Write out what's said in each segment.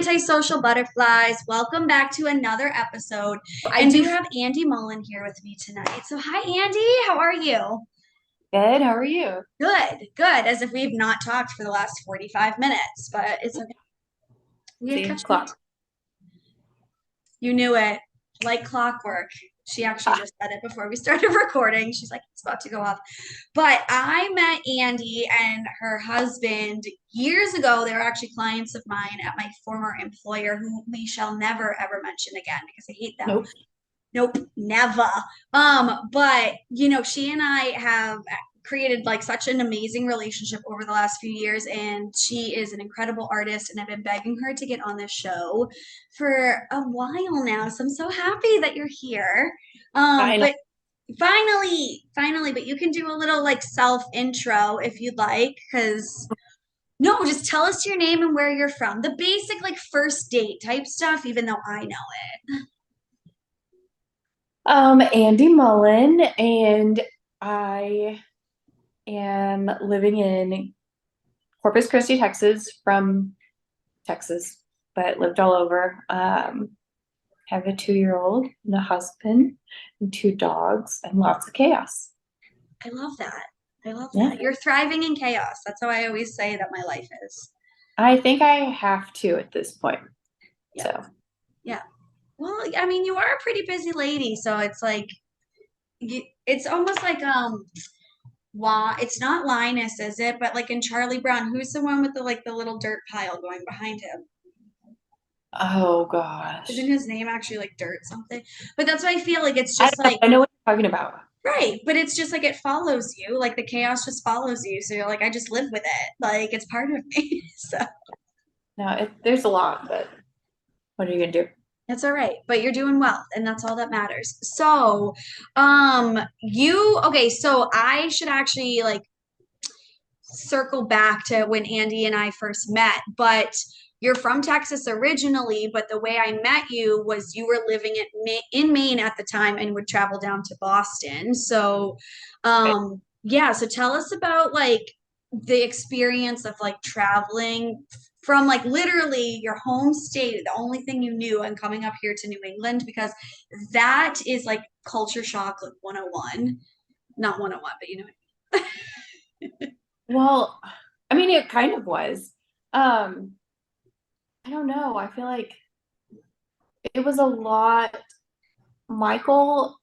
Antisocial Butterflies. Welcome back to another episode. I And do we have Andi Mullen here with me tonight. So, hi, Andi. How are you? good. How are you? Good, good. As if we've not talked for the last 45 minutes, but it's okay. We gotta See, catch up. clock. You knew it. Like clockwork. She actually Ha. just said it before we started recording. She's like, it's about to go off. But I met Andi and her husband years ago. They were actually clients of mine at my former employer, who we shall never ever mention again because I hate them. Nope. Nope, never. But she and I have created like such an amazing relationship over the last few years, and she is an incredible artist, and I've been begging her to get on this show for a while now. So I'm so happy that you're here. I know. But finally, but you can do a little like self intro if you'd like, because no, just tell us your name and where you're from. The basic like first date type stuff, even though I know it. Andi Mullen, and I am living in Corpus Christi, Texas, from Texas, but lived all over. Have a 2-year-old and a husband and 2 dogs and lots of chaos. I love that. I love Yeah. that. You're thriving in chaos. That's how I always say that my life is. I think I have to at this point. Yeah. So Yeah. Well, I mean, you are a pretty busy lady, so it's like it's almost like why it's not Linus, is it? But like in Charlie Brown, who's the one with the little dirt pile going behind him? oh gosh. Isn't his name actually like Dirt something? But that's what I feel like it's I just don't know. like I know what you're talking about. right, but it's just like it follows you. Like the chaos just follows you. So you're like, I just live with it. Like it's part of me. So No, there's a lot, but what are you gonna do? it's all right, but you're doing well, and that's all that matters. So, okay, so I should actually like circle back to when Andi and I first met, but you're from Texas originally, but the way I met you was you were living in Maine at the time and would travel down to Boston. So, yeah, so tell us about like the experience of like traveling from like literally your home state, the only thing you knew, and coming up here to New England because that is like culture shock like 101. Not 101, but you know what Well, I mean, it kind of was. Um, I don't know. I feel like it was a lot. Michael,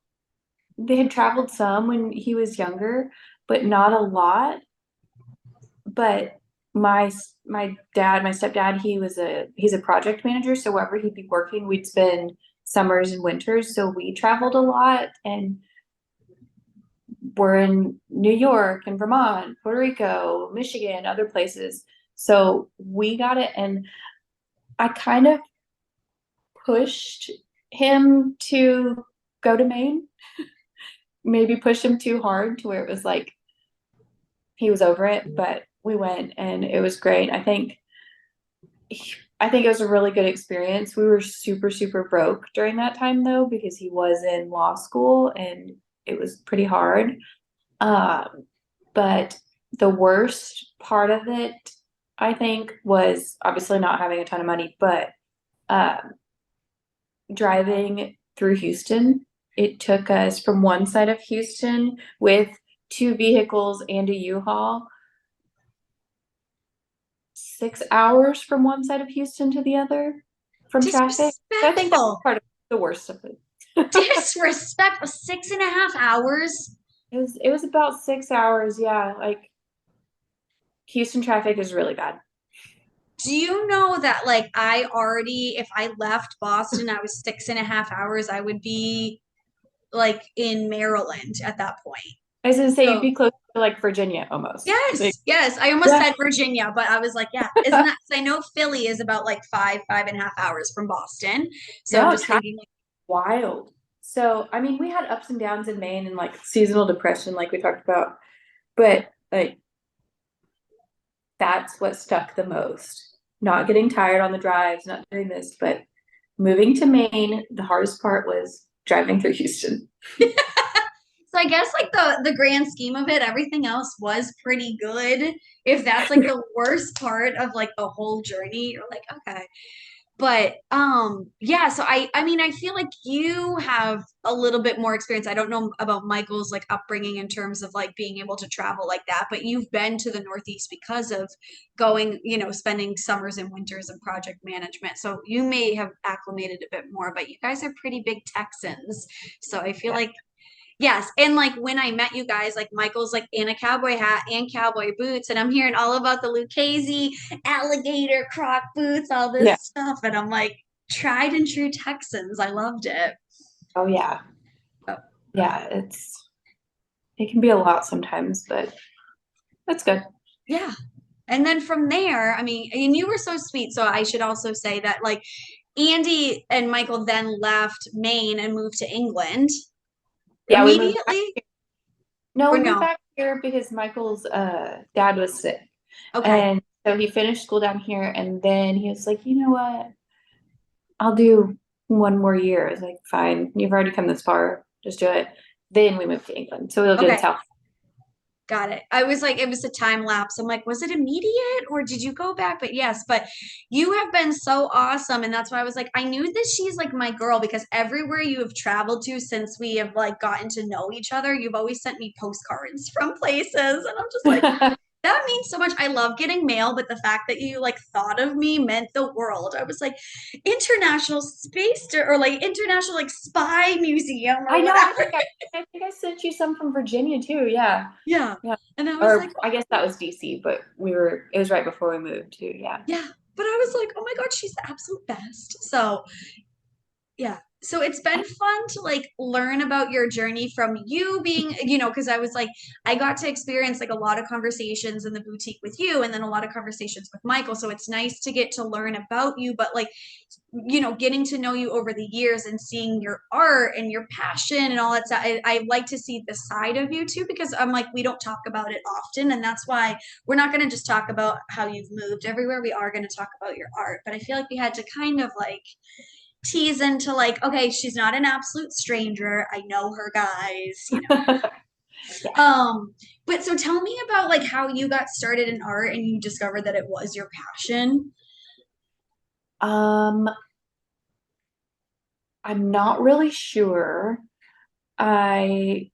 they had traveled some when he was younger, but not a lot. But my dad, my stepdad, he's a project manager, so wherever he'd be working, we'd spend summers and winters. So we traveled a lot, and we're in New York and Vermont, Puerto Rico, Michigan, other places. So we got it, and I kind of pushed him to go to Maine, maybe pushed him too hard to where it was like he was over it, but we went and it was great. I think it was a really good experience. We were super, super broke during that time though, because he was in law school and it was pretty hard. But the worst part of it, I think, was obviously not having a ton of money, but um, driving through Houston. It took us from one side of Houston with 2 vehicles and a U-Haul, 6 hours from one side of Houston to the other from traffic. So I think that was disrespectful. part of the worst of it. Disrespectful. 6.5 hours. It was about 6 hours, yeah. Like Houston traffic is really bad. Do you know that like I already, if I left Boston, I was 6.5 hours, I would be like in Maryland at that point. I was gonna say you'd So be close to like Virginia almost. Like, yes, yes. I almost yeah. said Virginia, but I was like, yeah, isn't that? Because I know Philly is about like 5.5 hours from Boston. So I'm No, just thinking, like, wild. So, I mean, we had ups and downs in Maine and like seasonal depression, like we talked about, but like that's what stuck the most. Not getting tired on the drives, not doing this, but moving to Maine, the hardest part was driving through Houston. so I guess like the grand scheme of it, everything else was pretty good. If that's like the worst part of like the whole journey, you're like, okay. But yeah, so I mean I feel like you have a little bit more experience. I don't know about Michael's like upbringing in terms of like being able to travel like that, but you've been to the Northeast because of going, spending summers and winters in project management. So you may have acclimated a bit more, but you guys are pretty big Texans. So I feel Yeah. like yes. And like when I met you guys, like Michael's like in a cowboy hat and cowboy boots, and I'm hearing all about the Lucchese alligator croc boots, all Yeah. this stuff. And I'm like, tried and true Texans. I loved it. Oh yeah. Oh, Yeah. It can be a lot sometimes, but that's good. yeah. And then from there, I mean, and you were so sweet. So I should also say that like Andy and Michael then left Maine and moved to England Yeah, we moved back. immediately, No, or we moved no? back here because Michael's dad was sick. Okay. And so he finished school down here and then he was like, you know what? I'll do one more year. I was like, fine, you've already come this far, just do it. Then we moved to England. So we lived in Okay. South. Got it. I was like, it was a time lapse. I'm like, was it immediate or did you go back? But yes, but you have been so awesome. And that's why I was like, I knew that she's like my girl because everywhere you have traveled to since we have like gotten to know each other, you've always sent me postcards from places. And I'm just like, that means so much. I love getting mail, but the fact that you like thought of me meant the world. I was like, international or like international like spy museum I or know, whatever. I think I sent you some from Virginia too. Yeah. Yeah. Yeah. And I was Or like, I guess that was DC, but it was right before we moved too. Yeah. yeah. But I was like, oh my God, she's the absolute best. So, yeah. So it's been fun to like learn about your journey from you being, because I was like, I got to experience like a lot of conversations in the boutique with you and then a lot of conversations with Michael. So it's nice to get to learn about you, but like, getting to know you over the years and seeing your art and your passion and all that stuff. I like to see the side of you too, because I'm like, we don't talk about it often. And that's why we're not going to just talk about how you've moved everywhere. We are going to talk about your art. But I feel like we had to kind of like tease into like, okay, she's not an absolute stranger. I know her guys. Yeah. But so tell me about like how you got started in art and you discovered that it was your passion. Um, I'm not really sure. I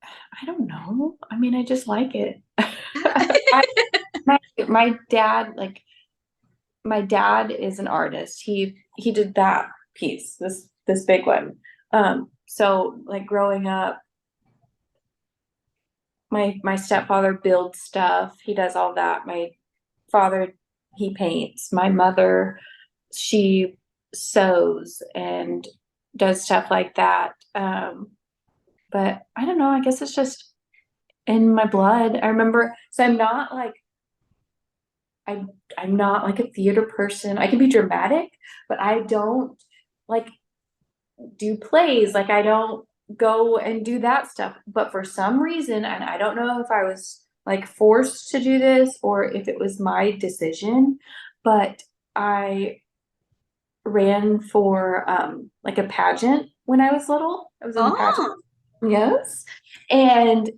I don't know. I mean, I just like it. I, my dad, like my dad is an artist. He did that piece, this big one. So like growing up, my stepfather builds stuff. He does all that. My father, he paints. My mother, she sews and does stuff like that. But I don't know. I guess it's just in my blood. I remember, so I I'm not like a theater person. I can be dramatic, but I don't like do plays. Like I don't go and do that stuff. But for some reason, and I don't know if I was like forced to do this or if it was my decision, but I ran for like a pageant when I was little. I was in the pageant. Oh, Yes. And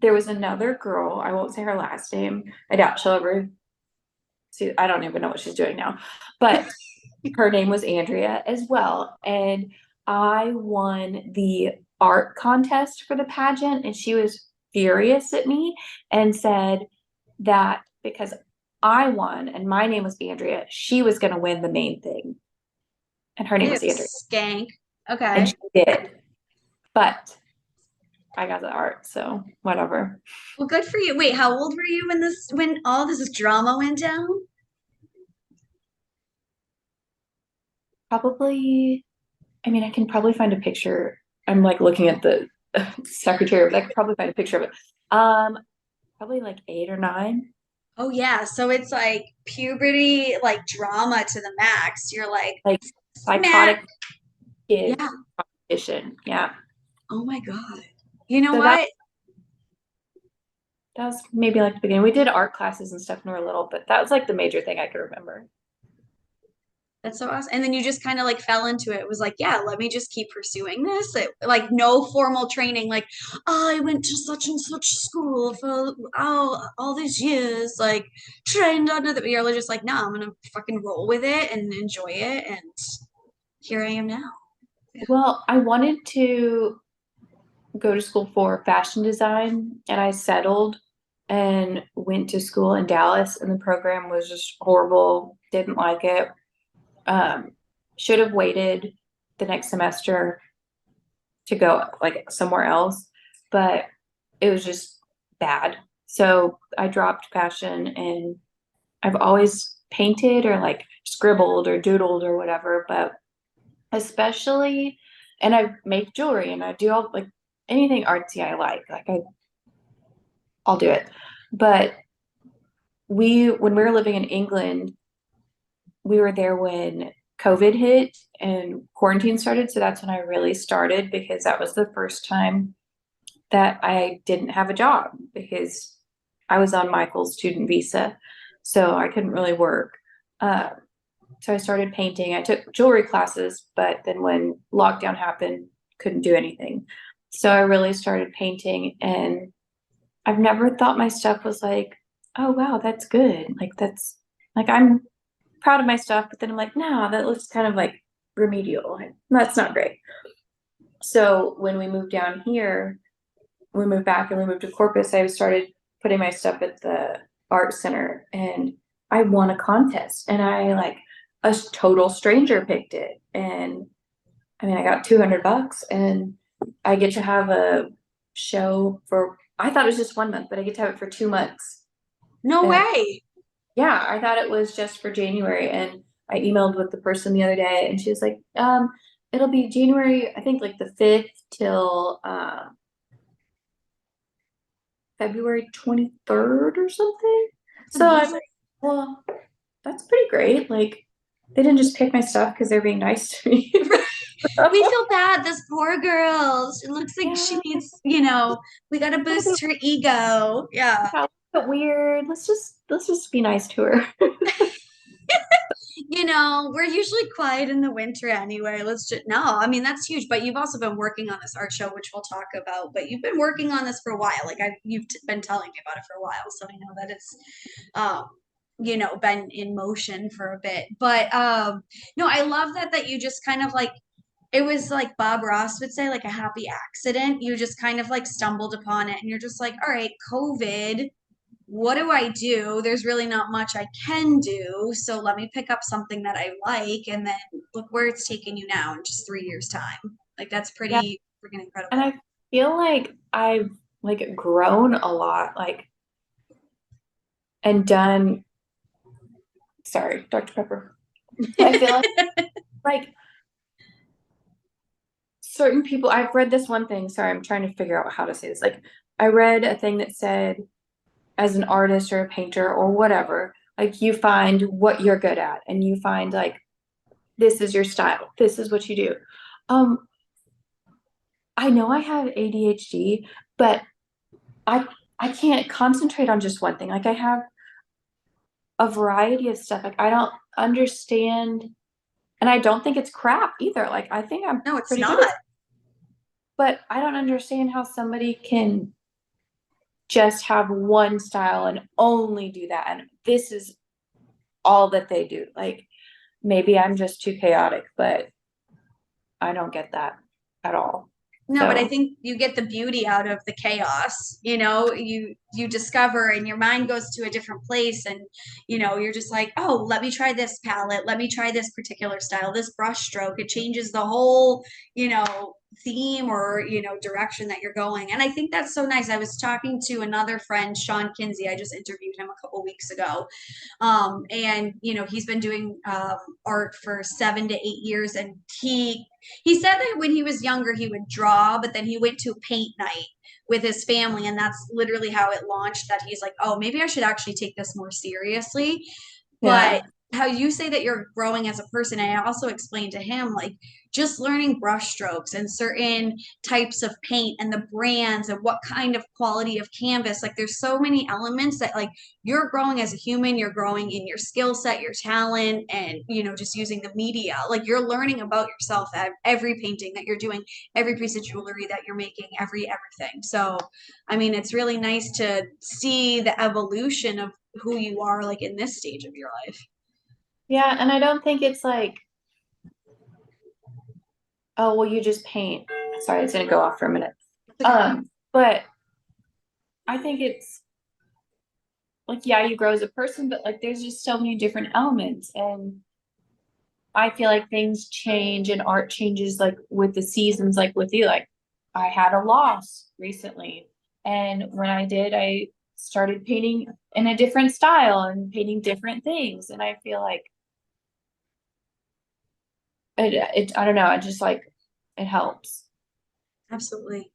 there was another girl, I won't say her last name. I doubt she'll ever see, I don't even know what she's doing now. But her name was Andrea as well. And I won the art contest for the pageant, and she was furious at me and said that because I won and my name was Andrea, she was going to win the main thing. And her name ew, was Andrea. skank. And Okay. she did. But I got the art, so whatever. Well, good for you. Wait, how old were you when all this drama went down? Probably, I mean, I can probably find a picture. I'm like looking at the secretary, but I could probably find a picture of it. Probably like 8 or 9. Oh yeah, so it's like puberty, like drama to the max. You're like, Like smack. psychotic kid Yeah. competition. Yeah. Oh my God. You know So that what? that was maybe like the beginning. We did art classes and stuff when we were little, but that was like the major thing I could remember. That's so awesome. And then you just kind of like fell into it. It was like, yeah, let me just keep pursuing this. Like no formal training, like, oh, I went to such and such school for all these years, like trained under the you're just like, no, I'm gonna fucking roll with it and enjoy it. And here I am now. Yeah. Well, I wanted to go to school for fashion design and I settled and went to school in Dallas and the program was just horrible. Didn't like it. Um, should have waited the next semester to go like somewhere else, but it was just bad. So I dropped fashion and I've always painted or like scribbled or doodled or whatever, but especially, and I make jewelry and I do all like anything artsy I like I'll do it. But when we were living in England, we were there when COVID hit and quarantine started. So that's when I really started because that was the first time that I didn't have a job because I was on Michael's student visa. So I couldn't really work. Uh, so I started painting. I took jewelry classes, but then when lockdown happened, couldn't do anything. So I really started painting and I've never thought my stuff was like, oh wow, that's good. Like that's like I'm proud of my stuff, but then I'm like, no, that looks kind of like remedial. That's not great. So when we moved down here, we moved back and we moved to Corpus, I started putting my stuff at the art center and I won a contest and I like a total stranger picked it. And I mean, I got $200 and I get to have a show for, I thought it was just 1 month, but I get to have it for 2 months. No And way. yeah, I thought it was just for January. And I emailed with the person the other day and she was like, it'll be January, I think like the 5th till February 23rd or something. That's So I'm amazing. like, well, that's pretty great. Like they didn't just pick my stuff because they're being nice to me. We feel bad. This poor girl. It looks like she Yeah, needs, we got to a little boost her ego. Yeah. bit weird. Let's just be nice to her. We're usually quiet in the winter anyway. Let's just, no, I mean, that's huge. But you've also been working on this art show, which we'll talk about. But you've been working on this for a while. Like been telling me about it for a while. So I know that it's, um, been in motion for a bit. But no, I love that you just kind of like, it was like Bob Ross would say, like a happy accident. You just kind of like stumbled upon it and you're just like, all right, COVID, what do I do? There's really not much I can do. So let me pick up something that I like and then look where it's taken you now in just 3 years' time. Like that's Yeah. pretty freaking And incredible. I feel like I've like grown a lot, like and done sorry, Dr. Pepper. I feel like certain people, I've read this one thing. Sorry, I'm trying to figure out how to say this. Like, I read a thing that said, as an artist or a painter or whatever, like you find what you're good at and you find like this is your style, this is what you do. Um, I know I have ADHD, but I I can't concentrate on just one thing. Like I have a variety of stuff. Like I don't understand, and I don't think it's crap either. Like I think I'm No, it's pretty good at, not. but I don't understand how somebody can just have one style and only do that. And this is all that they do. Like maybe I'm just too chaotic, but I don't get that at all. No, but I So think you get the beauty out of the chaos. You discover and your mind goes to a different place and you're just like, "Oh, let me try this palette. Let me try this particular style, this brush stroke." It changes the whole, theme or, direction that you're going. And I think that's so nice. I was talking to another friend, Sean Kinsey. I just interviewed him a couple weeks ago. And he's been doing art for 7 to 8 years and he said that when he was younger, he would draw, but then he went to paint night with his family. And that's literally how it launched that he's like, oh, maybe I should actually take this more seriously. yeah, But how you say that you're growing as a person, and I also explained to him, like, just learning brush strokes and certain types of paint and the brands and what kind of quality of canvas. Like there's so many elements that like you're growing as a human, you're growing in your skill set, your talent, and just using the media. Like you're learning about yourself at every painting that you're doing, every piece of jewelry that you're making, everything. So I mean, it's really nice to see the evolution of who you are like in this stage of your life. Yeah, and I don't think it's like, oh, well, you just paint. Sorry, it's gonna go off for a minute. But I think it's like, yeah, you grow as a person, but like there's just so many different elements. And I feel like things change and art changes like with the seasons, like with you. Like I had a loss recently. And when I did, I started painting in a different style and painting different things. And I feel like I don't know, I just like it helps. Absolutely.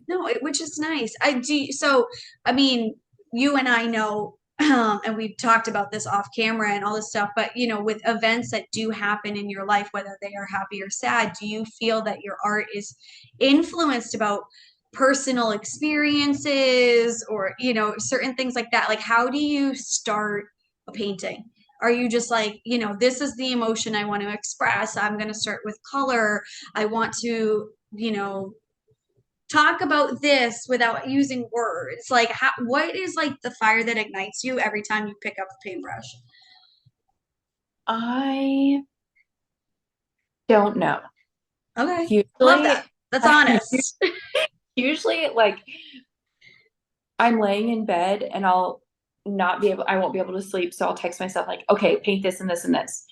No, which is nice. I do. So, I mean, you and I know, and we've talked about this off camera and all this stuff, but with events that do happen in your life, whether they are happy or sad, do you feel that your art is influenced about personal experiences or, certain things like that? Like, how do you start a painting? Are you just like, this is the emotion I want to express? I'm going to start with color. I want to, talk about this without using words. Like what is like the fire that ignites you every time you pick up a paintbrush? I don't know. Okay, love Usually, that. That's honest. usually like I'm laying in bed and I won't be able to sleep. So I'll text myself like, okay, paint this and this and this.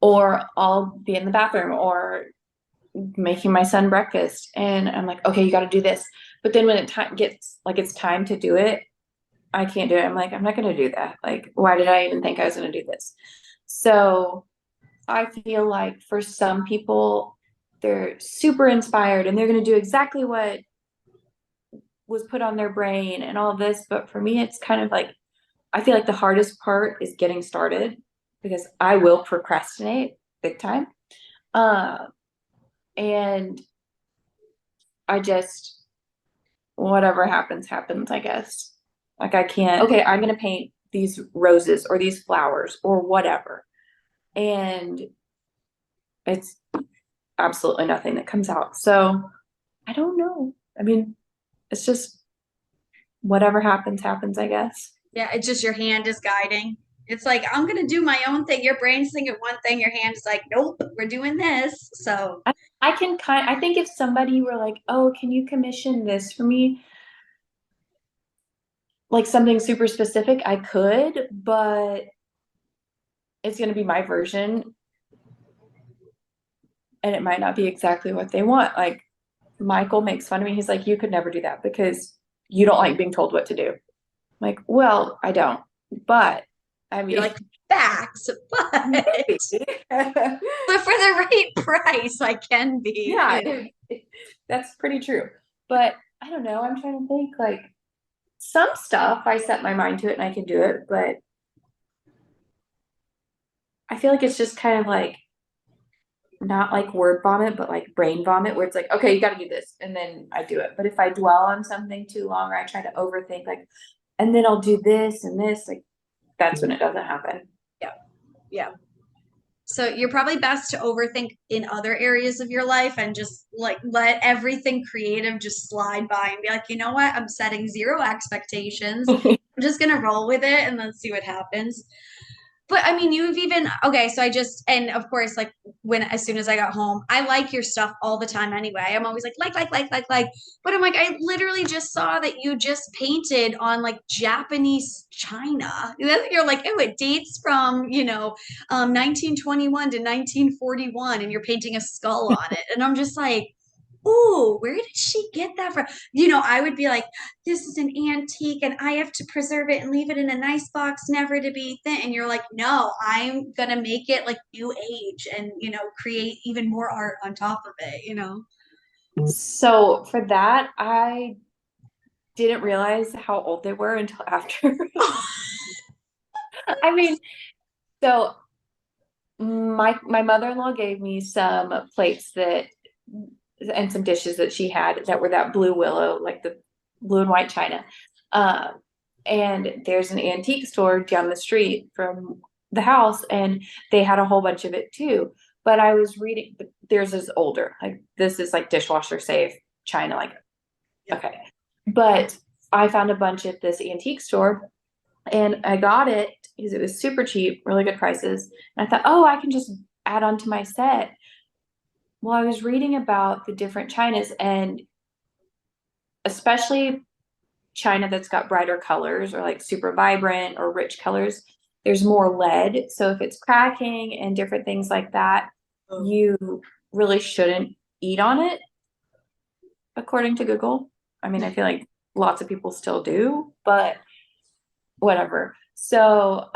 Or I'll be in the bathroom or making my son breakfast and I'm like, okay, you got to do this. But then when gets like it's time to do it, I can't do it. I'm like, I'm not going to do that. Like, why did I even think I was going to do this? So I feel like for some people, they're super inspired and they're going to do exactly what was put on their brain and all this. But for me, it's kind of like, I feel like the hardest part is getting started because I will procrastinate big time. And I just, whatever happens, happens, I guess. Like I can't, okay, I'm going to paint these roses or these flowers or whatever. And it's absolutely nothing that comes out. So I don't know. I mean, it's just whatever happens, happens, I guess. Yeah, it's just your hand is guiding. It's like I'm gonna do my own thing. Your brain's thinking one thing, your hand is like, nope, we're doing this. So I can I think if somebody were like, oh, can you commission this for me? Like something super specific, I could, but it's going to be my version and it might not be exactly what they want. Like Michael makes fun of me. He's like, you could never do that because you don't like being told what to do. I'm like, well, I don't, but I mean, you're like facts, but but for the right price, I can be. Yeah, that's pretty true. But I don't know. I'm trying to think like some stuff I set my mind to it and I can do it, but I feel like it's just kind of like not like word vomit, but like brain vomit, where it's like, okay, you got to do this, and then I do it. But if I dwell on something too long, or I try to overthink, like, and then I'll do this and this, like, that's when it doesn't happen. Yeah. Yeah. So you're probably best to overthink in other areas of your life and just like let everything creative just slide by and be like, you know what? I'm setting zero expectations. I'm just gonna roll with it and then see what happens. But I mean, you've even okay. So I just and of course, like when as soon as I got home, I like your stuff all the time anyway. I'm always like. But I'm like, I literally just saw that you just painted on like Japanese china. You're like, oh, it dates from 1921 to 1941, and you're painting a skull on it, and I'm just like, ooh, where did she get that from? I would be like, this is an antique and I have to preserve it and leave it in a nice box, never to be thin. And you're like, no, I'm going to make it like new age and, create even more art on top of it. So for that, I didn't realize how old they were until after. I mean, so my mother-in-law gave me some plates that and some dishes that she had that were that blue willow, like the blue and white china. Um, and there's an antique store down the street from the house, and they had a whole bunch of it too. But I was reading, theirs is older. Like this is like dishwasher safe china, like okay. But I found a bunch at this antique store, and I got it because it was super cheap, really good prices. And I thought, oh, I can just add on to my set. Well, I was reading about the different chinas, and especially china that's got brighter colors or like super vibrant or rich colors, there's more lead. So if it's cracking and different things like that, you really shouldn't eat on it, according to Google. I mean, I feel like lots of people still do, but whatever. So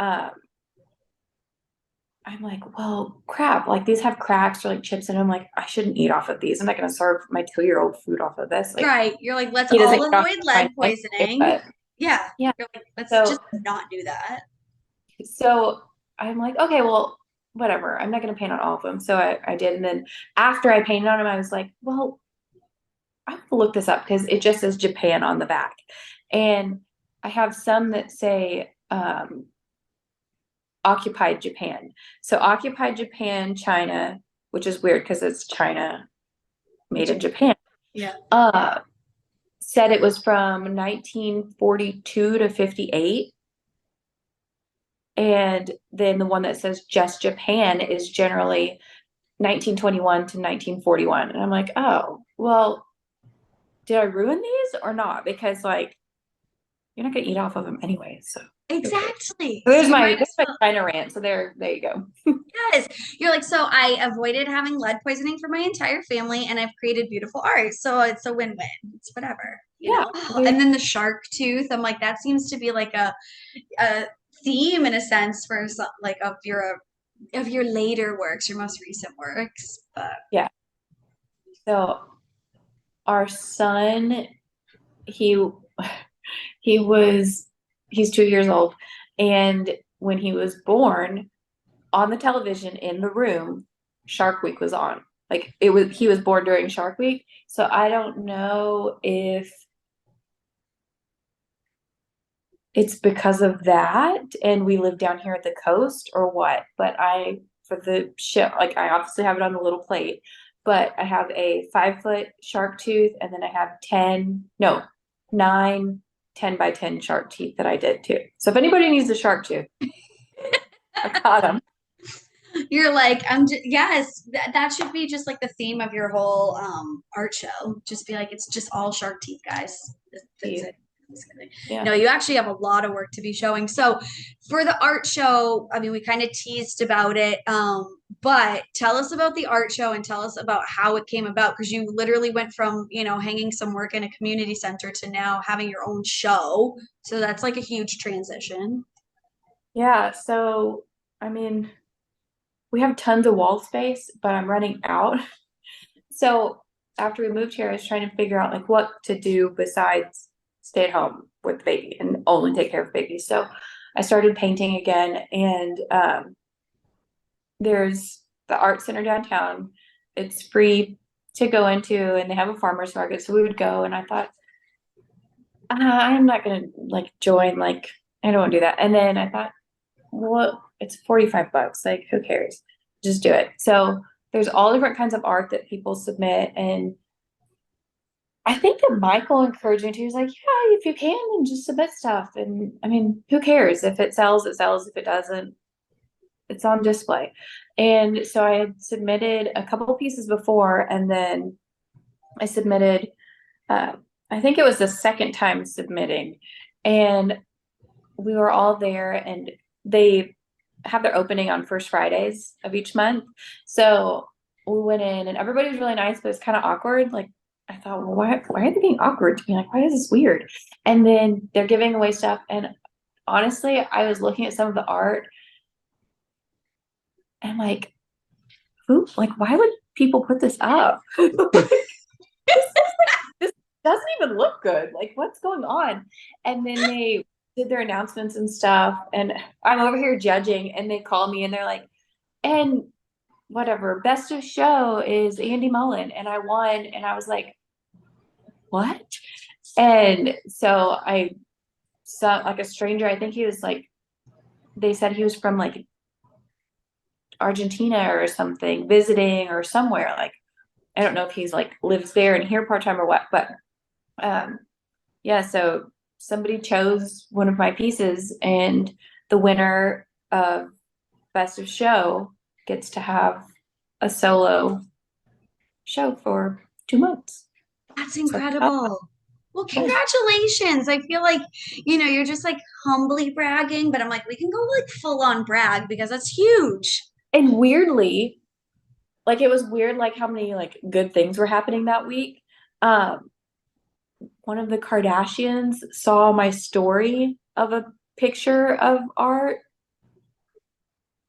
I'm like, well, crap, like these have cracks or like chips in them. Like, I shouldn't eat off of these. I'm not going to serve my 2-year-old food off of this. Like, Right. You're like, let's he doesn't all eat off avoid of lead mine anyway, poisoning. but Yeah. yeah. You're like, let's just So, not do that. so I'm like, okay, well, whatever. I'm not going to paint on all of them. So I did. And then after I painted on them, I was like, well, I have to look this up because it just says Japan on the back. And I have some that say, occupied Japan. So occupied Japan, China, which is weird because it's China made in Japan. Yeah. Said it was from 1942 to 58. And then the one that says just Japan is generally 1921 to 1941. And I'm like, oh, well, did I ruin these or not? Because like you're not gonna eat off of them anyway. So Exactly. so So you might there's my China rant. So there you go. yes. You're like, so I avoided having lead poisoning for my entire family and I've created beautiful art. So it's a win-win. It's whatever, you Yeah. know? And then the shark tooth, I'm like, that seems to be like a theme in a sense for some, like of your later works, your most recent works. But Yeah. So our son, he he's 2 years old, and when he was born, on the television in the room, Shark Week was on. Like he was born during Shark Week. So I don't know if it's because of that and we live down here at the coast or what, but for the show, like I obviously have it on a little plate, but I have a 5-foot shark tooth, and then I have 9 10 by 10 shark teeth that I did too. So if anybody needs a shark tooth, I got them. you're like, yes, that should be just like the theme of your whole art show. Just be like, it's just all shark teeth, guys. That's it. Yeah. No, you actually have a lot of work to be showing. So for the art show, I mean, we kind of teased about it, but tell us about the art show and tell us about how it came about, because you literally went from, hanging some work in a community center to now having your own show. So that's like a huge transition. Yeah. So, I mean, we have tons of wall space, but I'm running out. So after we moved here, I was trying to figure out like what to do besides stay at home with the baby and only take care of babies. So I started painting again, and there's the art center downtown. It's free to go into, and they have a farmer's market. So we would go, and I thought, I'm not gonna like join, like I don't want to do that. And then I thought, well, it's $45. Like, who cares? Just do it. So there's all different kinds of art that people submit, and I think that Michael encouraged me to. He's like, yeah, if you can, then just submit stuff. And I mean, who cares? If it sells, it sells. If it doesn't, it's on display. And so I had submitted a couple of pieces before, and then I submitted, I think it was the second time submitting. And we were all there, and they have their opening on first Fridays of each month. So we went in, and everybody was really nice, but it's kind of awkward. Like, I thought, well, why are they being awkward to me? Like, why is this weird? And then they're giving away stuff. And honestly, I was looking at some of the art, and I'm like, why would people put this up? This doesn't even look good. Like, what's going on? And then they did their announcements and stuff, and I'm over here judging, and they call me, and they're like, and whatever, best of show is Andi Mullen, and I won, and I was like, what? And so I saw like a stranger, I think he was like, they said he was from like Argentina or something, visiting or somewhere. Like, I don't know if he's like lives there and here part time or what, but um, yeah. So somebody chose one of my pieces, and the winner of Best of Show gets to have a solo show for 2 months. That's So, oh, incredible. Well, nice. congratulations. I feel like, you're just like humbly bragging, but I'm like, we can go like full on brag because that's huge. And weirdly, like it was weird, like how many like good things were happening that week. Um, one of the Kardashians saw my story of a picture of art.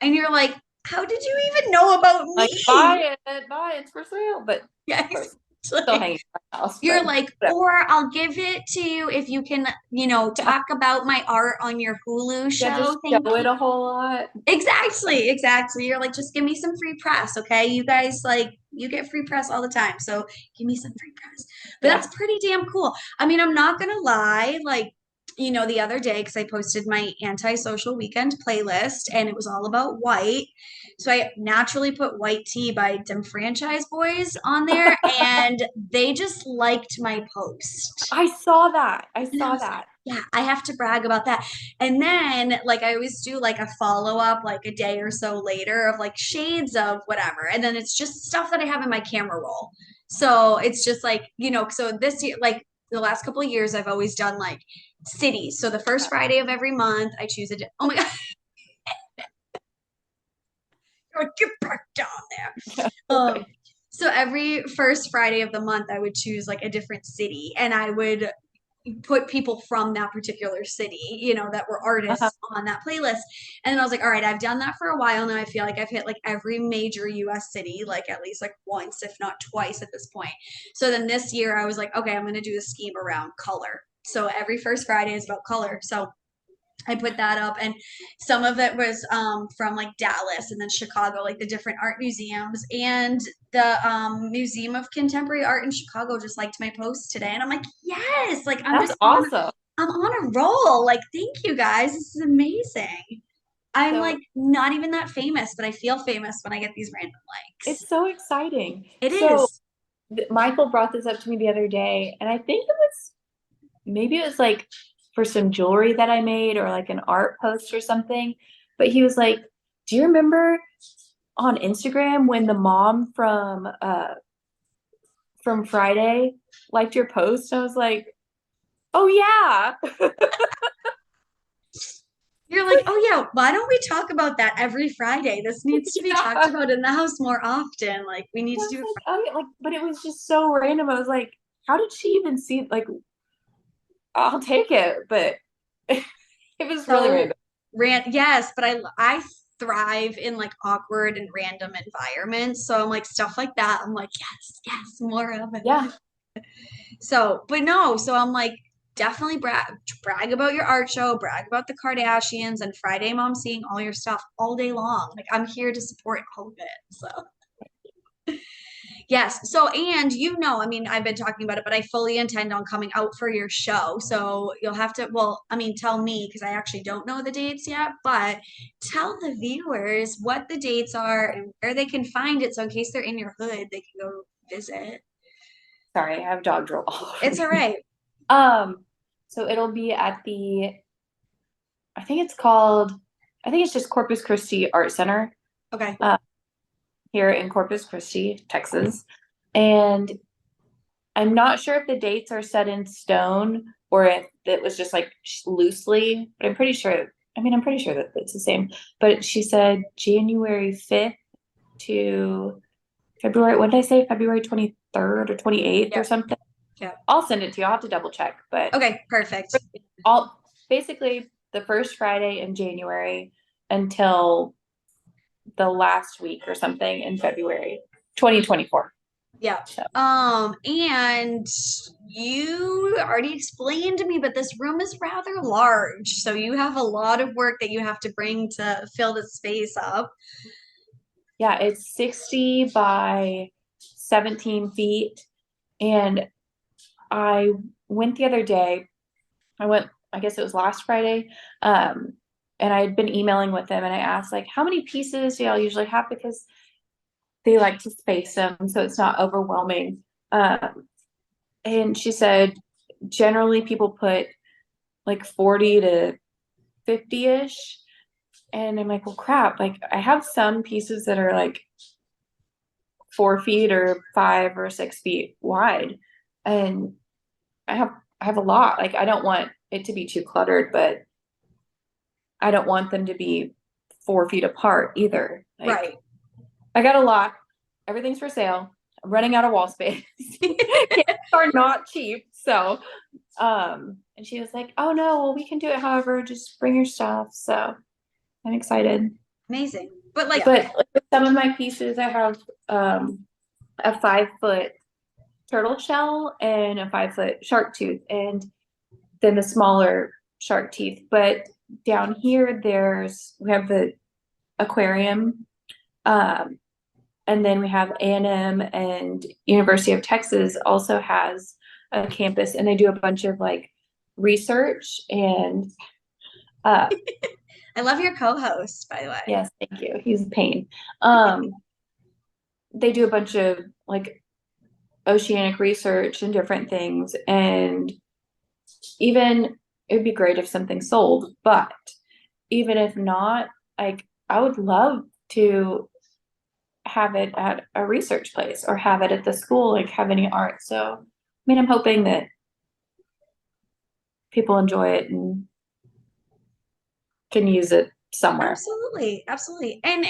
And you're like, how did you even know about Like, me? buy it, it's for sale. But of Yes. course, still hanging in my house. You're But like, whatever. or I'll give it to you if you can, Yeah, talk about my art on your Hulu yeah, show. just Thank show you. it a whole lot. Exactly, exactly. You're like, just give me some free press, okay? You guys, like, you get free press all the time, so give me some free press. But Yeah. that's pretty damn cool. I mean, I'm not gonna lie, like, the other day, because I posted my Antisocial weekend playlist and it was all about white. So I naturally put White Tea by Dem Franchise Boys on there, and they just liked my post. I saw that. I And I saw was like, that. yeah, I have to brag about that. And then, like, I always do like a follow up, like a day or so later of like shades of whatever. And then it's just stuff that I have in my camera roll. So it's just like, so this year, like the last couple of years, I've always done like cities. So the first Friday of every month, I choose oh my God, get back down there. Okay. So every first Friday of the month, I would choose like a different city and I would put people from that particular city, that were Uh-huh. artists on that playlist. And then I was like, all right, I've done that for a while now. I feel like I've hit like every major US city, like at least like once, if not twice at this point. So then this year I was like, okay, I'm going to do the scheme around color. So every first Friday is about color. So I put that up, and some of it was from like Dallas and then Chicago, like the different art museums. And the Museum of Contemporary Art in Chicago just liked my post today, and I'm like, yes, like That's awesome. I'm on a roll. Like, thank you guys, this is amazing. I'm like So not even that famous, but I feel famous when I get these random likes. it's so exciting. It So is. Michael brought this up to me the other day, and I think it was maybe it was like for some jewelry that I made or like an art post or something. But he was like, "Do you remember on Instagram when the mom from Friday liked your post?" I was like, "Oh yeah." You're like, oh yeah, why don't we talk about that every Friday? This needs to be talked Yeah. about in the house more often. Like, we need I to was do it. like, oh yeah, like, but it was just so random. I was like, how did she even see? Like, I'll take it, but it was really So random. yes, but I thrive in like awkward and random environments. So I'm like stuff like that. I'm like, yes, yes, more of Yeah. it. So, but no, so I'm like, definitely brag about your art show, brag about the Kardashians, and Friday mom seeing all your stuff all day long. Like, I'm here to support all of it. So yes. So, and I mean, I've been talking about it, but I fully intend on coming out for your show. So you'll have to, well, I mean, tell me because I actually don't know the dates yet, but tell the viewers what the dates are and where they can find it. So in case they're in your hood, they can go visit. Sorry, I have dog drool all over It's all me. right. Um, so it'll be at I think it's called, I think it's just Corpus Christi Art Center, Okay. uh, here in Corpus Christi, Texas. And I'm not sure if the dates are set in stone or if it was just like loosely, but I'm pretty sure. I mean, I'm pretty sure that it's the same. But she said January 5th to February, what did I say? February 23rd or 28th or Yeah. something. Yeah. I'll send it to you. I'll have to double check. But Okay. Perfect. all basically the first Friday in January until the last week or something in February 2024. Yeah. So And you already explained to me, but this room is rather large. So you have a lot of work that you have to bring to fill the space up. Yeah, it's 60 by 17 feet. And I went the other day. I went, I guess it was last Friday. Um, and I had been emailing with them and I asked like, how many pieces do y'all usually have? Because they like to space them so it's not overwhelming. And she said, generally people put like 40 to 50-ish. And I'm like, well, crap. Like I have some pieces that are like 4 feet or 5 or 6 feet wide. And I have a lot. Like I don't want it to be too cluttered, but I don't want them to be 4 feet apart either. Like Right. I got a lot. Everything's for sale. I'm running out of wall space. Cans are not cheap. So and she was like, oh no, well we can do it however, just bring your stuff. So I'm excited. Amazing. But like, But like, with some of my pieces I have a 5 foot turtle shell and a 5 foot shark tooth, and then the smaller shark teeth. But down here, we have the aquarium, um, and then we have A&M, and University of Texas also has a campus, and they do a bunch of like research and uh, I love your co-host, by the way. yes, thank you. He's a pain. Um, they do a bunch of like oceanic research and different things, and even it would be great if something sold, but even if not, like I would love to have it at a research place or have it at the school, like have any art. So, I mean, I'm hoping that people enjoy it and can use it somewhere. Absolutely, absolutely. And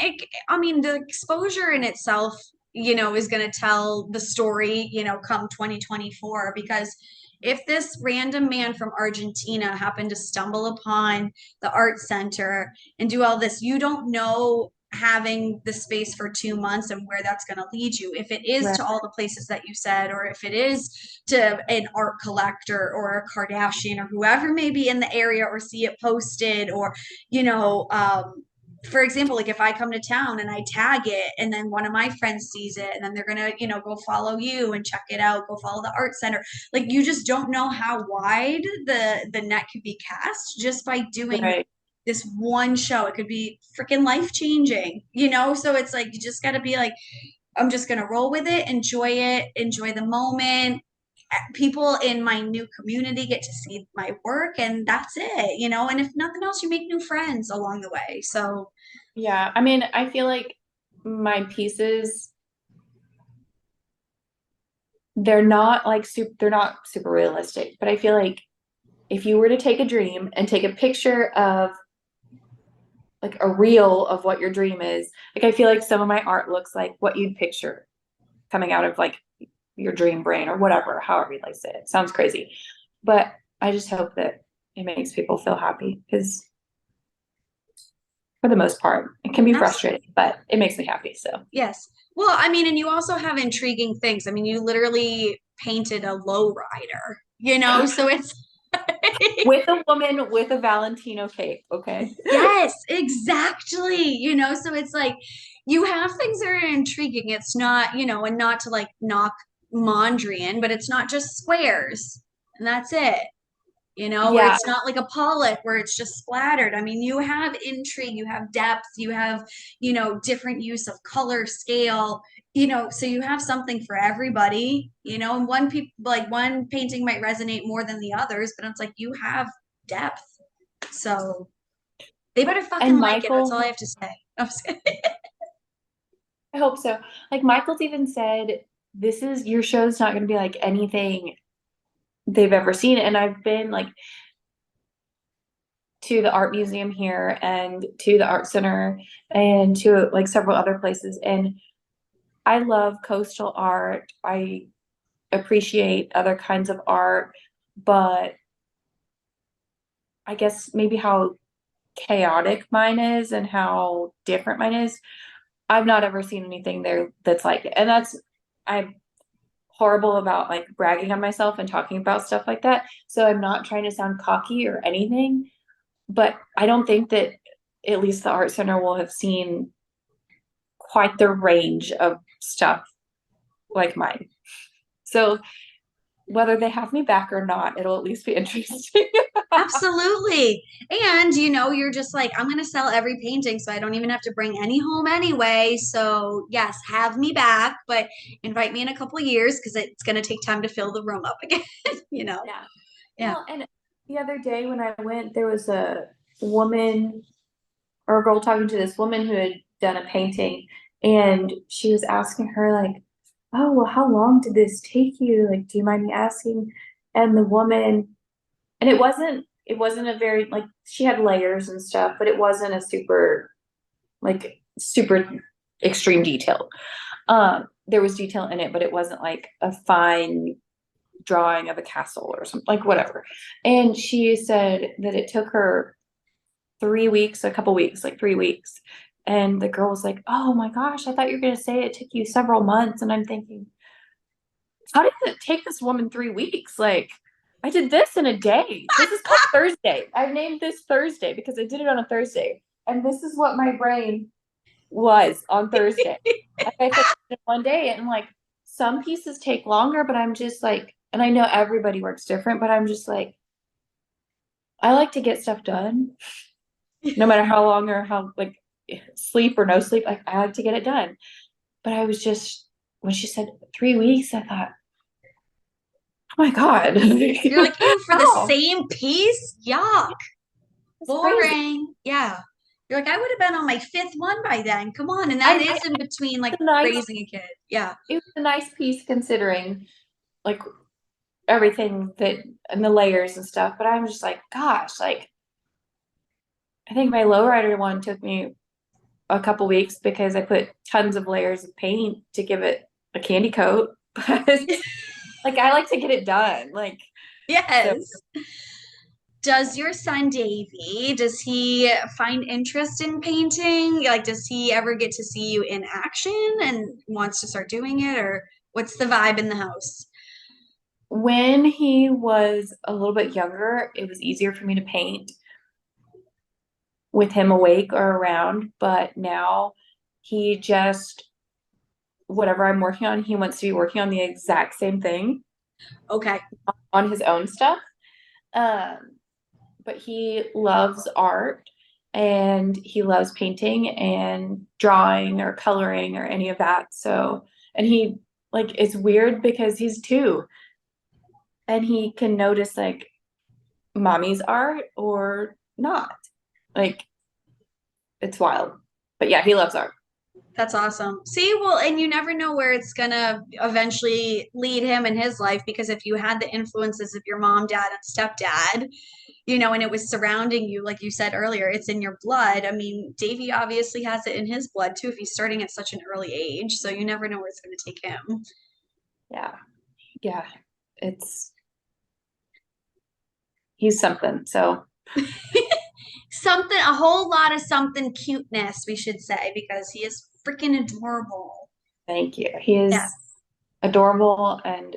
I mean, the exposure in itself, is going to tell the story, come 2024. Because if this random man from Argentina happened to stumble upon the art center and do all this, you don't know having the space for 2 months and where that's going to lead you. If it is Right. to all the places that you said, or if it is to an art collector or a Kardashian or whoever may be in the area or see it posted, or for example, like if I come to town and I tag it and then one of my friends sees it and then they're gonna, go follow you and check it out, go follow the art center. Like you just don't know how wide the net could be cast just by doing Right. this one show. It could be freaking life changing. So it's like you just gotta be like, I'm just gonna roll with it, enjoy the moment. People in my new community get to see my work, and that's it. And if nothing else, you make new friends along the way. So Yeah. I mean, I feel like my pieces, they're not super realistic, but I feel like if you were to take a dream and take a picture of like a reel of what your dream is, like I feel like some of my art looks like what you'd picture coming out of like your dream brain or whatever, however you like to say it. Sounds crazy. But I just hope that it makes people feel happy because for the most part, it can be absolutely. frustrating, but it makes me happy. So Yes. Well, I mean, and you also have intriguing things. I mean, you literally painted a lowrider, so it's with a woman with a Valentino cape, okay? yes, exactly. So it's like you have things that are intriguing. It's not, and not to like knock Mondrian, but it's not just squares and that's it, or Yeah. it's not like a Pollock where it's just splattered. I mean, you have intrigue, you have depth, you have, different use of color, scale, so you have something for everybody, and one painting might resonate more than the others, but it's like you have depth. So they better fucking And like it. That's all I Michael, have to say. I'm just kidding. I hope so. Like Michael's even said, this is your show's not going to be like anything they've ever seen. And I've been like to the art museum here and to the art center and to like several other places. And I love coastal art. I appreciate other kinds of art, but I guess maybe how chaotic mine is and how different mine is. I've not ever seen anything there that's like it. And I'm horrible about like bragging on myself and talking about stuff like that. So I'm not trying to sound cocky or anything, but I don't think that at least the art center will have seen quite the range of stuff like mine. So whether they have me back or not, it'll at least be interesting. Absolutely. And you're just like, I'm going to sell every painting so I don't even have to bring any home anyway. So, yes, have me back, but invite me in a couple of years because it's going to take time to fill the room up again, you know? Yeah. Yeah. Well, and the other day when I went, there was a woman or a girl talking to this woman who had done a painting, and she was asking her like, "Oh, well, how long did this take you? Like, do you mind me asking?" And the woman, and it wasn't a very like she had layers and stuff, but it wasn't a super extreme detail. There was detail in it, but it wasn't like a fine drawing of a castle or something, like whatever. And she said that it took her 3 weeks, a couple weeks, like 3 weeks. And the girl was like, "Oh my gosh, I thought you were going to say it took you several months." And I'm thinking, how did it take this woman 3 weeks? Like, I did this in a day. This is called Thursday. I've named this Thursday because I did it on a Thursday. And this is what my brain was on Thursday. Like I finished it one day, and like some pieces take longer, but I'm just like, and I know everybody works different, but I'm just like, I like to get stuff done no matter how long or how like sleep or no sleep. Like I like to get it done. But I was just, when she said 3 weeks, I thought, oh my God. You're like, ew, for the How? same piece? Yuck. It's crazy. Boring. Yeah. You're like, I would have been on my fifth one by then. Come on. And that I is in between like it's a nice, raising a kid. Yeah. it was a nice piece considering like everything that and the layers and stuff. But I'm just like, gosh, like I think my lowrider one took me a couple weeks because I put tons of layers of paint to give it a candy coat. But like I like to get it done. Like so Yes. Does your son Davy, does he find interest in painting? Like, does he ever get to see you in action and wants to start doing it? Or what's the vibe in the house? when he was a little bit younger, it was easier for me to paint with him awake or around. But now he just, whatever I'm working on, he wants to be working on the exact same thing Okay. on his own stuff. Um, but he loves art and he loves painting and drawing or coloring or any of that. So, and he like it's weird because he's 2 and he can notice like mommy's art or not. Like it's wild. But yeah, he loves art. That's awesome. See, well, and you never know where it's gonna eventually lead him in his life because if you had the influences of your mom, dad, and stepdad, and it was surrounding you, like you said earlier, it's in your blood. I mean, Davey obviously has it in his blood too if he's starting at such an early age. So you never know where it's gonna take him. Yeah. Yeah. It's he's something. So Something, a whole lot of something cuteness, we should say, because he is freaking adorable. thank you. He Yeah. is adorable and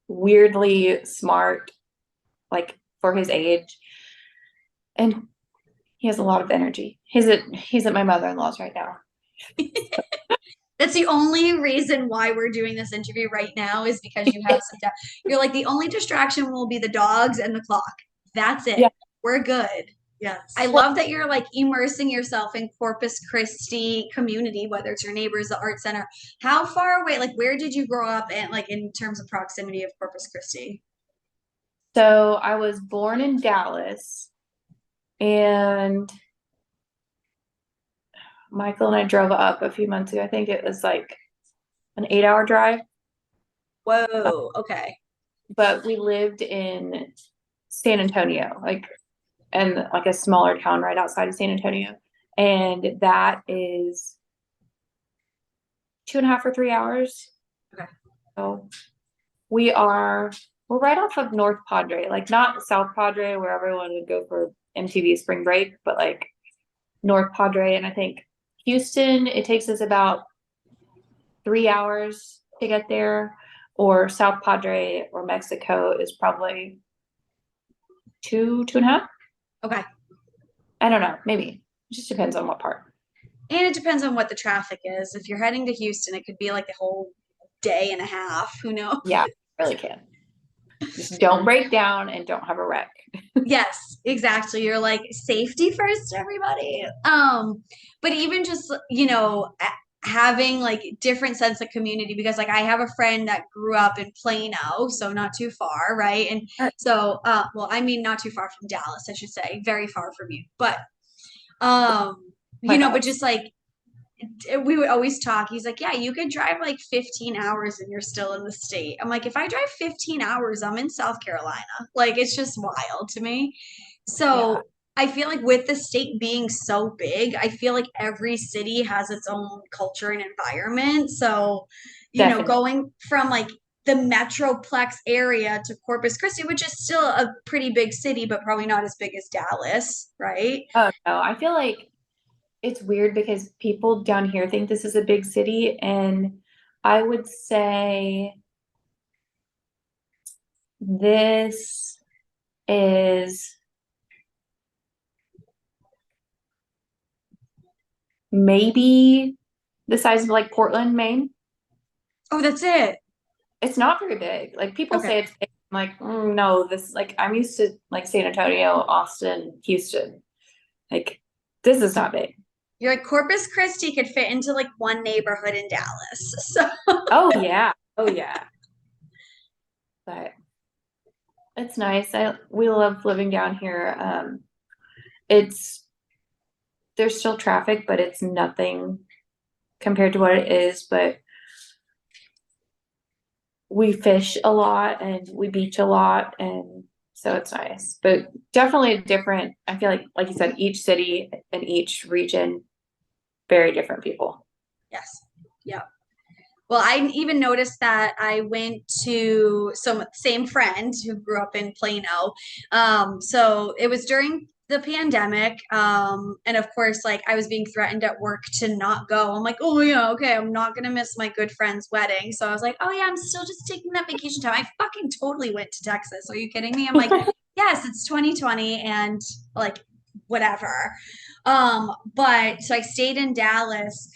weirdly smart, like for his age. And he has a lot of energy. He's at my mother-in-law's right now. That's the only reason why we're doing this interview right now is because you have some. You're like the only distraction will be the dogs and the clock. That's it. Yeah. We're good. Yes. I Well, love that you're like immersing yourself in Corpus Christi community, whether it's your neighbors, the art center. How far away, like where did you grow up and like in terms of proximity of Corpus Christi? so I was born in Dallas and Michael and I drove up a few months ago. I think it was like an 8-hour drive. Whoa. Okay. But we lived in San Antonio, like a smaller town right outside of San Antonio. And that is 2.5 or 3 hours. Okay. So we're right off of North Padre, like not South Padre where everyone would go for MTV spring break, but like North Padre. And I think Houston, it takes us about 3 hours to get there, or South Padre or Mexico is probably 2.5. Okay. I don't know, maybe. It just depends on what part. And it depends on what the traffic is. If you're heading to Houston, it could be like a whole day and a half. Who knows? Yeah, really can. Just don't break down and don't have a wreck. Yes, exactly. You're like safety first, everybody. But even just, having like different sense of community because like I have a friend that grew up in Plano, so not too far, right? And so well, I mean not too far from Dallas, I should say, very far from you. But My but God. just like we would always talk. He's like, yeah, you could drive like 15 hours and you're still in the state. I'm like, if I drive 15 hours, I'm in South Carolina. Like, it's just wild to me. Yeah, So I feel like with the state being so big, I feel like every city has its own culture and environment. So, definitely. going from like the Metroplex area to Corpus Christi, which is still a pretty big city, but probably not as big as Dallas, right? Oh no, I feel like it's weird because people down here think this is a big city, and I would say this is maybe the size of like Portland, Maine. Oh, that's it. It's not very big. Like people Okay. say it's big. I'm like, no, this like I'm used to like San Antonio, Austin, Houston. Like this is not big. You're like Corpus Christi could fit into like one neighborhood in Dallas. So Oh yeah. Oh yeah. But it's nice. We love living down here. It's there's still traffic, but it's nothing compared to what it is. But we fish a lot and we beach a lot, and so it's nice. But definitely a different. I feel like you said, each city and each region, very different people. yes. Yeah. Well, I even noticed that I went to some same friend who grew up in Plano. So it was during the pandemic. And of course, like I was being threatened at work to not go. I'm like, oh yeah, okay, I'm not gonna miss my good friend's wedding. So I was like, oh yeah, I'm still just taking that vacation time. I fucking totally went to Texas. Are you kidding me? I'm like, yes, it's 2020 and like whatever. But so I stayed in Dallas.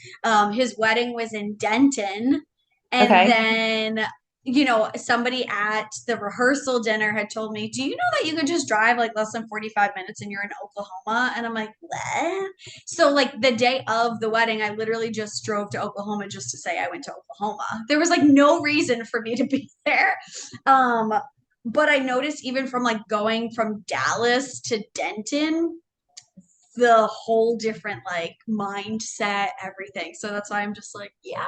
His wedding was in Denton. And Okay. then, somebody at the rehearsal dinner had told me, do you know that you could just drive like less than 45 minutes and you're in Oklahoma? And I'm like, what? So, like, the day of the wedding, I literally just drove to Oklahoma just to say I went to Oklahoma. There was like no reason for me to be there. Um, but I noticed even from like going from Dallas to Denton, the whole different like mindset, everything. So that's why I'm just like, yeah,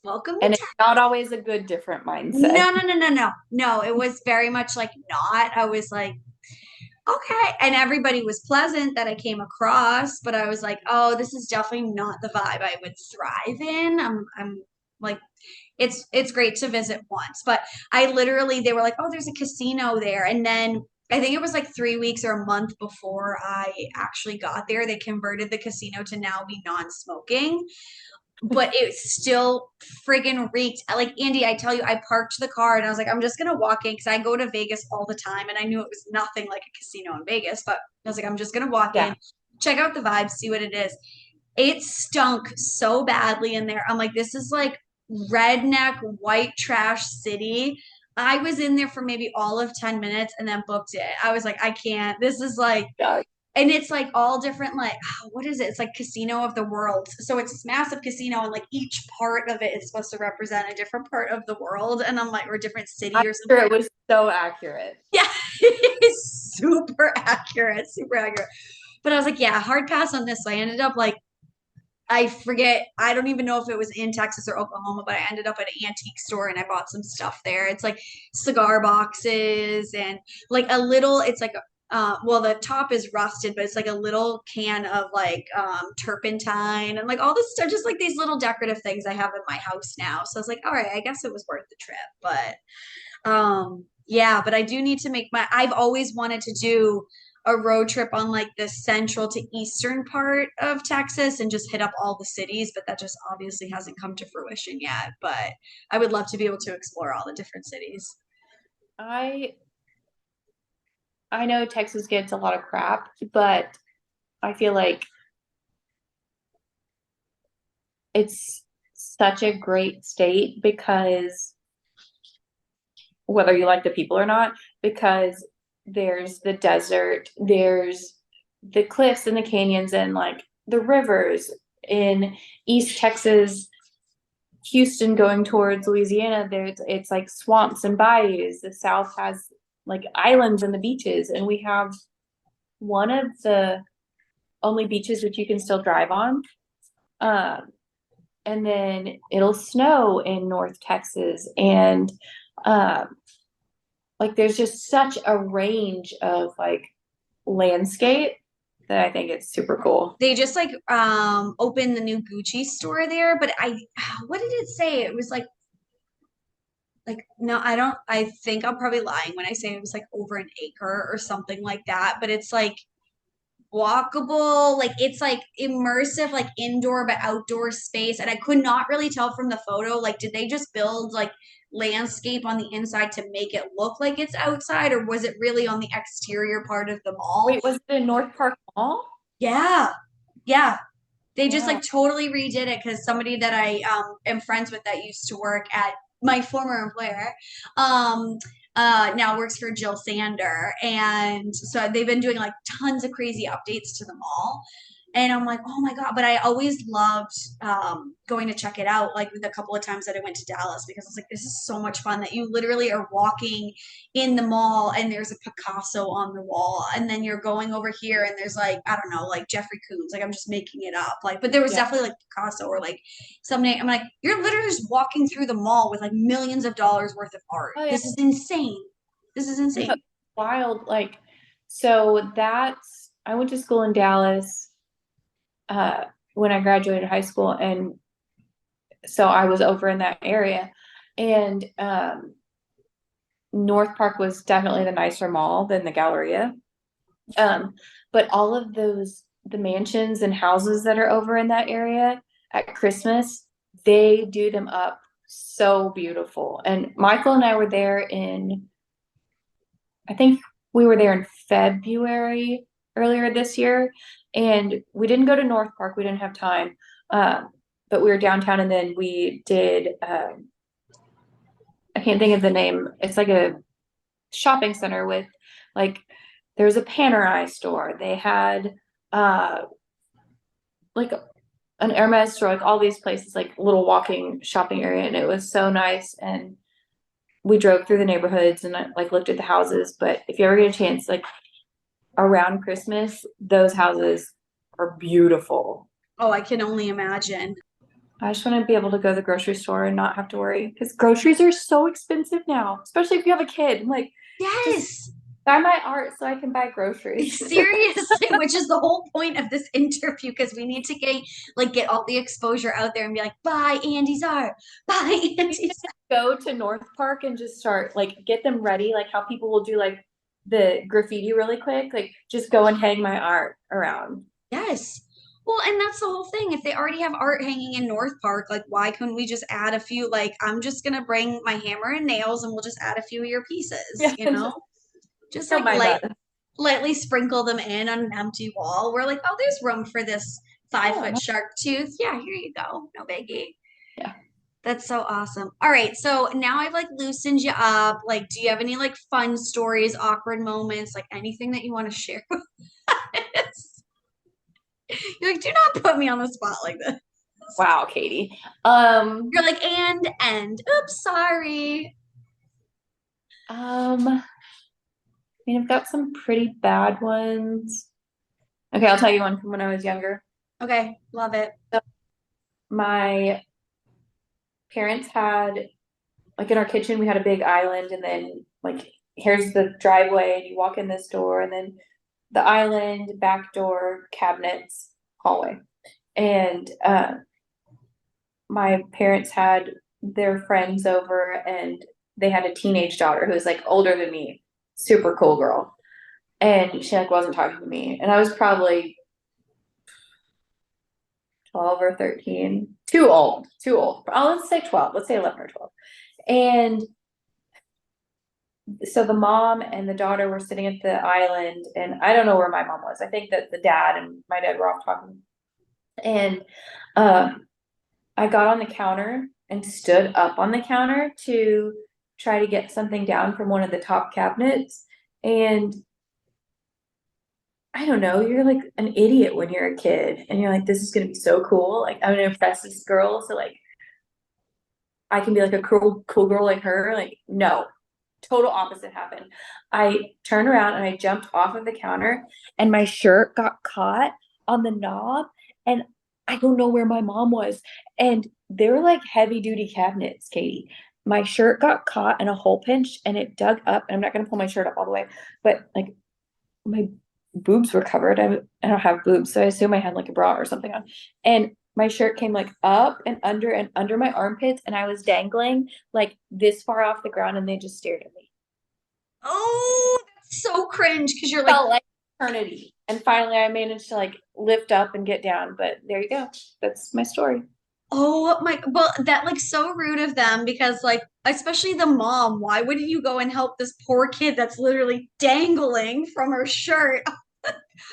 welcome to And it's Texas. not always a good different mindset. No, no, no, no, no. No, it was very much like not. I was like, okay. And everybody was pleasant that I came across, but I was like, oh, this is definitely not the vibe I would thrive in. I'm like, it's great to visit once, but I literally they were like, oh, there's a casino there. And then I think it was like 3 weeks or a month before I actually got there, they converted the casino to now be non-smoking, but it still friggin' reeked. Like Andy, I tell you, I parked the car and I was like, I'm just gonna walk in because I go to Vegas all the time, and I knew it was nothing like a casino in Vegas. But I was like, I'm just gonna walk Yeah. in, check out the vibes, see what it is. It stunk so badly in there. I'm like, this is like redneck white trash city. I was in there for maybe all of 10 minutes and then booked it. I was like, I can't. This is like, Yeah. and it's like all different, like what is it, it's like casino of the world, so it's this massive casino and like each part of it is supposed to represent a different part of the world, and I'm like, or a different I'm city or sure something. it was so accurate. Yeah. It's super accurate, super accurate. But I was like, yeah, hard pass on this. So I ended up like, I forget, I don't even know if it was in Texas or Oklahoma, but I ended up at an antique store and I bought some stuff there. It's like cigar boxes and like a little, it's like, well, the top is rusted, but it's like a little can of like turpentine and like all this stuff, just like these little decorative things I have in my house now. So I was like, all right, I guess it was worth the trip. Yeah, but I do need to make I've always wanted to do a road trip on like the central to eastern part of Texas and just hit up all the cities, but that just obviously hasn't come to fruition yet. But I would love to be able to explore all the different cities. I I know Texas gets a lot of crap, but I feel like it's such a great state because whether you like the people or not, because there's the desert, there's the cliffs and the canyons and like the rivers in East Texas, Houston going towards Louisiana, it's like swamps and bayous. The South has like islands and the beaches, and we have one of the only beaches which you can still drive on. Um, and then it'll snow in North Texas, and um, like there's just such a range of like landscape that I think it's super cool. They just like opened the new Gucci store there, but I what did it say? It was like no, I don't I think I'm probably lying when I say it was like over an acre or something like that, but it's like walkable, like it's like immersive, like indoor but outdoor space. And I could not really tell from the photo, like, did they just build like landscape on the inside to make it look like it's outside, or was it really on the exterior part of the mall? Wait, was it in North Park Mall? Yeah. Yeah. They just Wow. like totally redid it because somebody that I am friends with that used to work at my former employer um now works for Jill Sander, and so they've been doing like tons of crazy updates to the mall, and I'm like, oh my god. But I always loved going to check it out, like with a couple of times that I went to Dallas, because I was like, this is so much fun that you literally are walking in the mall and there's a Picasso on the wall, and then you're going over here and there's like, I don't know, like Jeffrey Coons, like I'm just making it up, like, but there was Yeah. definitely like Picasso or like something. I'm like, you're literally just walking through the mall with like millions of dollars worth of art. Oh yeah. This is insane. This is No, insane. wild. Like, so that's, I went to school in Dallas, uh, when I graduated high school. And so I was over in that area. And, North Park was definitely the nicer mall than the Galleria. Um, but all of those, the mansions and houses that are over in that area at Christmas, they do them up so beautiful. And Michael and I were there in, I think we were there in February earlier this year, and we didn't go to North Park. We didn't have time. But we were downtown, and then we did, I can't think of the name. It's like a shopping center with like, there's a Panerai store. They had uh like an Hermes store, like all these places, like little walking shopping area, and it was so nice. And we drove through the neighborhoods and like looked at the houses. But if you ever get a chance, like around Christmas, those houses are beautiful. Oh, I can only imagine. I just want to be able to go to the grocery store and not have to worry because groceries are so expensive now, especially if you have a kid. I'm like, just Yes. buy my art so I can buy groceries. Seriously, which is the whole point of this interview, because we need to get all the exposure out there and be like, buy Andy's art, buy Andy's Go to North Park and just start like get them ready, like how people will do like the graffiti really quick, like just go and hang my art around. Yes. Well, and that's the whole thing. If they already have art hanging in North Park, like why couldn't we just add a few? Like, I'm just gonna bring my hammer and nails and we'll just add a few of your pieces, Yeah, you just know? Just don't like mind us. lightly sprinkle them in on an empty wall. We're like, oh, there's room for this five Yeah, foot shark tooth. Yeah, here you go. No biggie. yeah. That's so awesome. All right, so now I've like loosened you up. Like, do you have any like fun stories, awkward moments, like anything that you want to share with us? You're like, do not put me on the spot like this. Wow, Katie. You're like, and oops, sorry. I mean, I've got some pretty bad ones. Okay, I'll tell you one from when I was younger. Okay, love it. So my parents had like in our kitchen we had a big island, and then like here's the driveway and you walk in this door, and then the island, back door, cabinets, hallway. And my parents had their friends over, and they had a teenage daughter who was like older than me, super cool girl. And she like wasn't talking to me. And I was probably 12 or 13. Too old, too old. Oh, let's say 12. Let's say 11 or 12. And so the mom and the daughter were sitting at the island, and I don't know where my mom was. I think that the dad and my dad were off talking. And I got on the counter and stood up on the counter to try to get something down from one of the top cabinets. And I don't know, you're like an idiot when you're a kid and you're like, this is gonna be so cool. Like, I'm gonna impress this girl. So like I can be like a cool girl like her. Like, no, total opposite happened. I turned around and I jumped off of the counter and my shirt got caught on the knob and I don't know where my mom was. And they were like heavy duty cabinets, Katie. My shirt got caught in a hole pinch and it dug up. And I'm not going to pull my shirt up all the way, but like my boobs were covered. I don't have boobs, so I assume I had like a bra or something on. And my shirt came like up and under my armpits, and I was dangling like this far off the ground, and they just stared at me. Oh, that's so cringe because you're like, Felt like eternity. And finally I managed to like lift up and get down. But there you go. That's my story. oh my, well, that like so rude of them because like, especially the mom, why wouldn't you go and help this poor kid that's literally dangling from her shirt?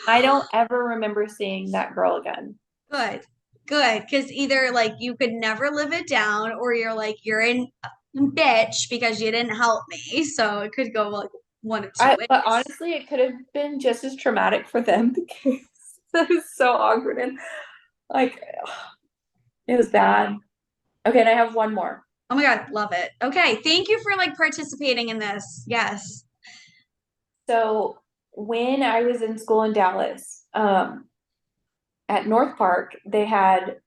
I don't ever remember seeing that girl again. Good, good, because either like you could never live it down, or you're like you're in bitch because you didn't help me. So it could go like one of two But ways. honestly, it could have been just as traumatic for them because that is so awkward and like it was bad. Okay, and I have one more. Oh my God, love it. Okay, thank you for like participating in this. Yes. So when I was in school in Dallas, at North Park, they had,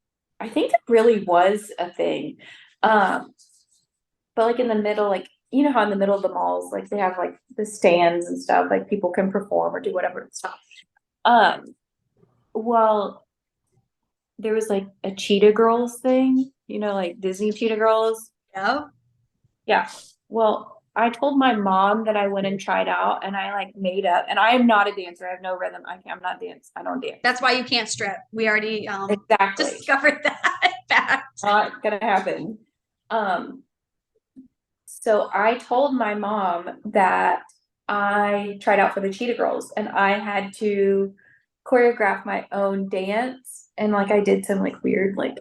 I think it really was a thing. Um, but like in the middle, like you know how in the middle of the malls, like they have like the stands and stuff, like people can perform or do whatever and stuff. Um, well, there was like a Cheetah Girls thing, you know, like Disney Cheetah Girls. Yep. Yeah. Well, I told my mom that I went and tried out and I like made up and I am not a dancer. I have no rhythm. I'm not dance. I don't dance. That's why you can't strip. We already Exactly. discovered that fact. Not gonna happen. Um, so I told my mom that I tried out for the Cheetah Girls and I had to choreograph my own dance and like I did some like weird like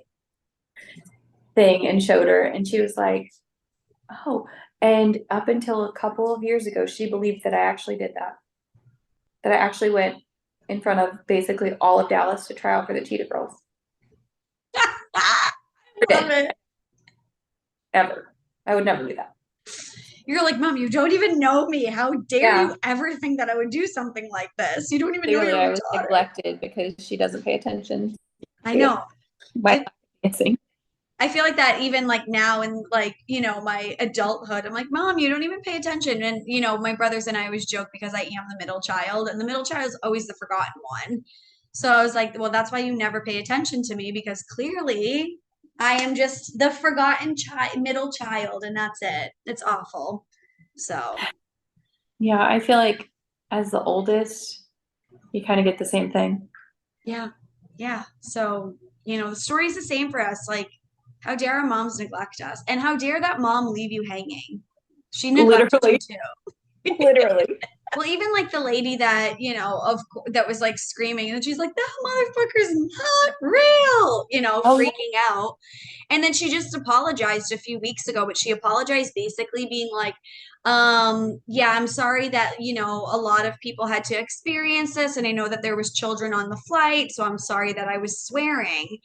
thing and showed her and she was like, oh, and up until a couple of years ago, she believed that I actually did that. That I actually went in front of basically all of Dallas to try out for the Cheetah Girls. I love it. Ever. I would never do that. You're like, Mom, you don't even know me. How dare Yeah. you ever think that I would do something like this? You don't even know Clearly, your I own was daughter. neglected because she doesn't pay attention I to know. my I, dancing. I feel like that even like now in like, my adulthood, I'm like, Mom, you don't even pay attention. And, my brothers and I always joke because I am the middle child, and the middle child is always the forgotten one. So I was like, well, that's why you never pay attention to me because clearly I am just the forgotten middle child, and that's it. It's awful. So, Yeah, I feel like as the oldest, you kind of get the same thing. yeah. Yeah. So, the story's the same for us. Like, how dare our moms neglect us? And how dare that mom leave you hanging? She neglected you Literally, too. literally. Well, even like the lady that, that was like screaming, and she's like, that motherfucker's not real, Oh, yeah. freaking out. And then she just apologized a few weeks ago, but she apologized basically being like, yeah, I'm sorry that, a lot of people had to experience this. And I know that there was children on the flight. So I'm sorry that I was swearing.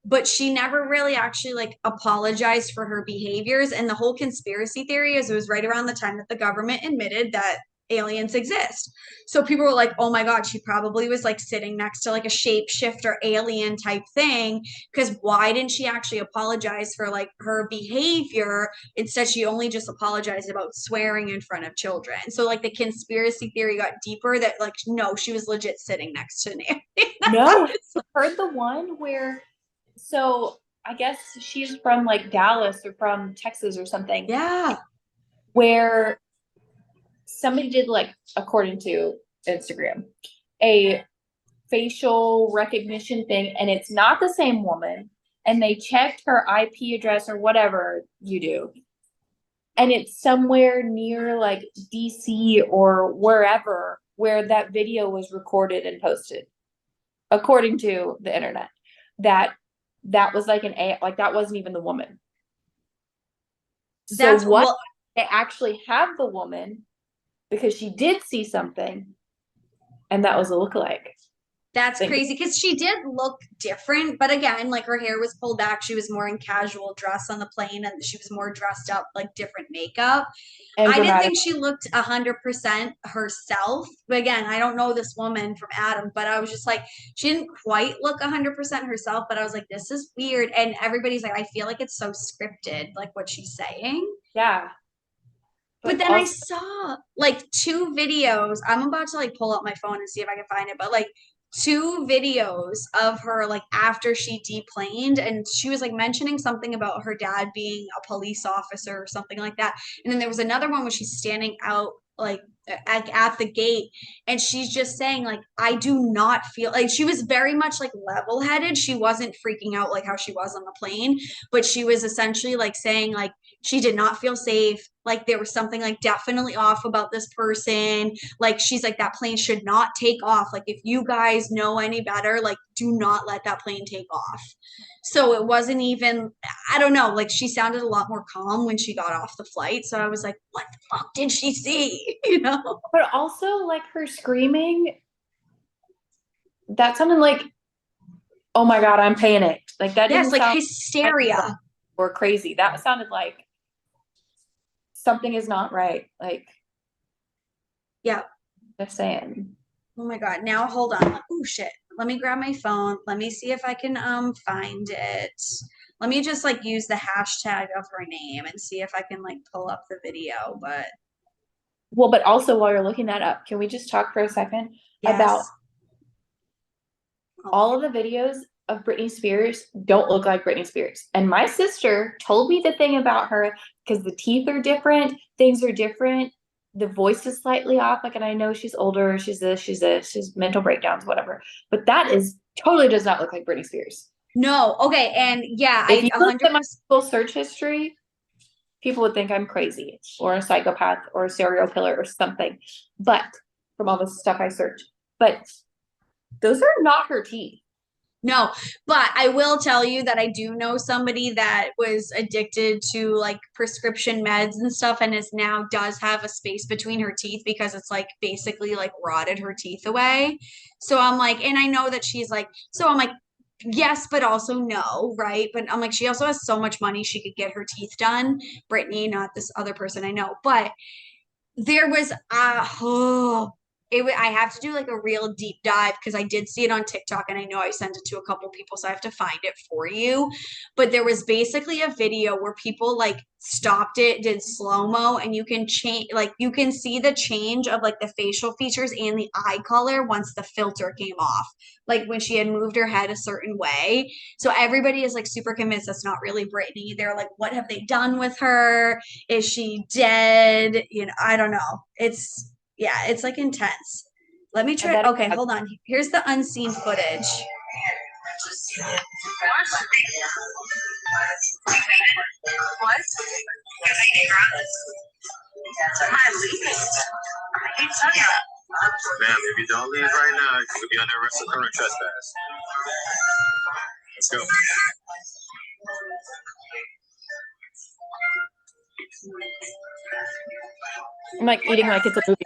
But she never really actually like apologized for her behaviors. And the whole conspiracy theory is it was right around the time that the government admitted that aliens exist. So people were like, oh my God, she probably was like sitting next to like a shapeshifter alien type thing. Because why didn't she actually apologize for like her behavior? Instead, she only just apologized about swearing in front of children. So like the conspiracy theory got deeper that like, no, she was legit sitting next to an alien. No, have you heard the one where, so I guess she's from like Dallas or from Texas or something, Yeah. where somebody did like, according to Instagram, a facial recognition thing, and it's not the same woman, and they checked her IP address or whatever you do, and it's somewhere near like DC or wherever where that video was recorded and posted, according to the internet. That that was like an A, like that wasn't even the woman. So That's what well, they actually have the woman because she did see something, and that was a lookalike. that's Think crazy because she did look different, but again, like her hair was pulled back. She was more in casual dress on the plane, and she was more dressed up, like different makeup. and I didn't dramatic. think she looked 100% herself. But again, I don't know this woman from Adam, but I was just like, she didn't quite look 100% herself. But I was like, this is weird. And everybody's like, I feel like it's so scripted, like what she's saying. Yeah, But but then I also saw like two videos. I'm about to like pull up my phone and see if I can find it, but like two videos of her like after she deplaned, and she was like mentioning something about her dad being a police officer or something like that. And then there was another one where she's standing out like at the gate, and she's just saying like, I do not feel like, she was very much like level headed. She wasn't freaking out like how she was on the plane, but she was essentially like saying like she did not feel safe, like there was something like definitely off about this person, like she's like, that plane should not take off, like if you guys know any better, like do not let that plane take off. So it wasn't even, I don't know, like she sounded a lot more calm when she got off the flight, so I was like, what the fuck did she see? You know? but also like her screaming, that sounded like, oh my God, I'm panicked. Like that Yes, didn't like sound hysteria. or crazy. That sounded like something is not right. Like Yeah. just saying. Oh my God. Now hold on. Oh shit. Let me grab my phone. Let me see if I can find it. Let me just like use the hashtag of her name and see if I can like pull up the video. But Well, but also while you're looking that up, can we just talk for a second about yes. all of the videos of Britney Spears don't look like Britney Spears. And my sister told me the thing about her because the teeth are different, things are different, the voice is slightly off. Like, and I know she's older, she's mental breakdowns, whatever. But that is totally does not look like Britney Spears. No. Okay. And yeah, If I you a look hundred at my percent. Google search history, people would think I'm crazy or a psychopath or a serial killer or something. But from all the stuff I search, but those are not her teeth. No, but I will tell you that I do know somebody that was addicted to like prescription meds and stuff, and is now does have a space between her teeth because it's like basically like rotted her teeth away. So I'm like, and I know that she's like, so I'm like, yes, but also no, right? But I'm like, she also has so much money she could get her teeth done. Brittany, not this other person I know, but there was oh, I have to do like a real deep dive because I did see it on TikTok, and I know I sent it to a couple people, so I have to find it for you. But there was basically a video where people like stopped it, did slow-mo, and you can change, like you can see the change of like the facial features and the eye color once the filter came off, like when she had moved her head a certain way. So everybody is like super convinced that's not really Britney. They're like, what have they done with her? Is she dead? You know, I don't know. It's, yeah, it's like intense. Let me I try. bet. Okay, hold on. Here's the unseen footage. Ma'am, if you don't leave right now, you could be under arrest for current trespass. Let's go. I'm like eating like it's a movie.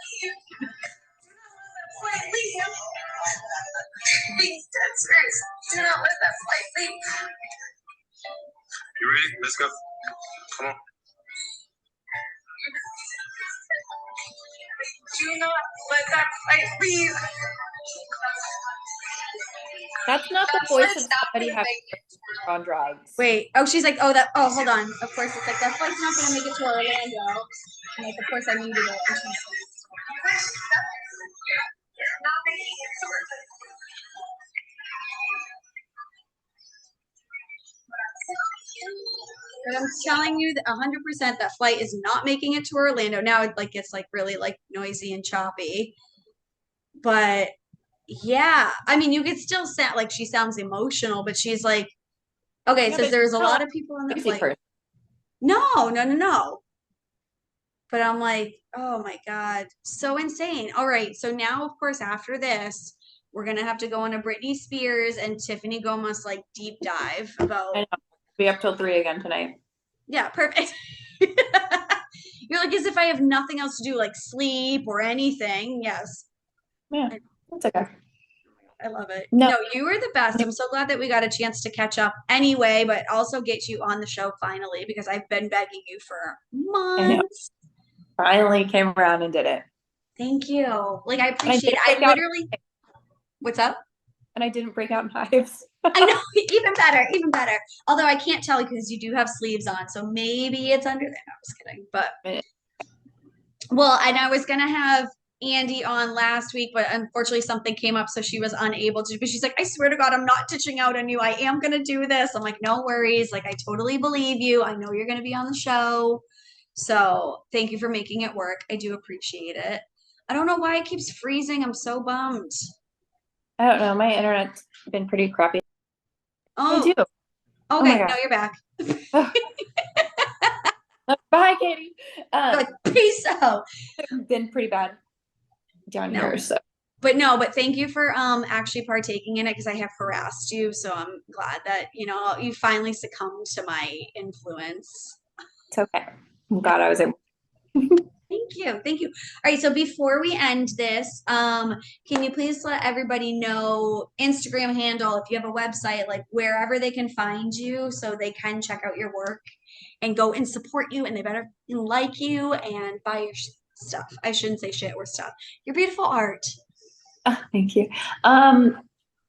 You ready? Let's go. Come on. Do not let that flight leave. That's not the voice of somebody having on drugs. Wait. Oh, she's like, oh, that. Oh, hold on. Of course, it's like that flight's not gonna make it to Orlando. I'm like, of course, I needed it. And she's but I'm telling you that 100% that flight is not making it to Orlando. Now it like gets like really like noisy and choppy. But yeah, I mean, you could still sound like she sounds emotional, but she's like, okay, it Yeah, says but there's a not lot like of people on a that crazy flight. person. No, no, no, no. But I'm like, oh my God, so insane. All right. So now, of course, after this, we're gonna have to go on a Britney Spears and Tiffany Gomez like deep dive about. I know. Be up till 3 again tonight. Yeah, perfect. You're like, as if I have nothing else to do, like sleep or anything. Yes. Yeah, that's okay. I love it. No. No, you were the best. I'm so glad that we got a chance to catch up anyway, but also get you on the show finally because I've been begging you for I know. months. Finally came around and did it. Thank you. Like, I And appreciate it. didn't I break out- literally, what's up? and I didn't break out in hives. I know, even better, even better. Although I can't tell because you do have sleeves on, so maybe it's under there. No, I was kidding. But well, and I was gonna have Andi on last week, but unfortunately something came up, so she was unable to. But she's like, I swear to God, I'm not ditching out on you. I am gonna do this. I'm like, no worries. Like, I totally believe you. I know you're gonna be on the show. So thank you for making it work. I do appreciate it. I don't know why it keeps freezing. I'm so bummed. I don't know. My internet's been pretty crappy. Oh, I do. okay. God. Now you're back. Bye, Katie. Like, peace out. Been pretty bad down No. here. So But thank you for actually partaking in it because I have harassed you. So I'm glad that, you finally succumbed to my influence. it's okay. I'm glad I was able. Thank you. Thank you. All right. So before we end this, can you please let everybody know Instagram handle, if you have a website, like wherever they can find you so they can check out your work and go and support you and they better like you and buy your stuff. I shouldn't say shit or stuff. Your beautiful art. Oh, thank you.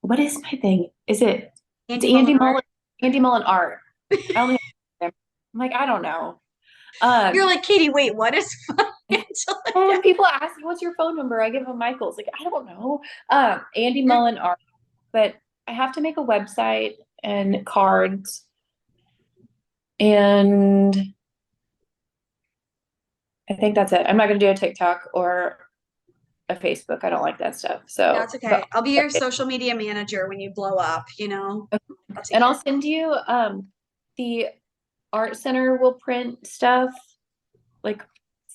What is my thing? Is it Andi Andi Mullen Mullen? art. Andi Mullen art. I only have I'm like, I don't know. You're like, Katie, wait, what is financial? When people ask me, what's your phone number? I give them Michael's. Like, I don't know. Andi Mullen art. But I have to make a website and cards. And I think that's it. I'm not going to do a TikTok or a Facebook. I don't like that stuff. So That's okay. I'll be your social media manager when you blow up, And I'll send you the art center will print stuff like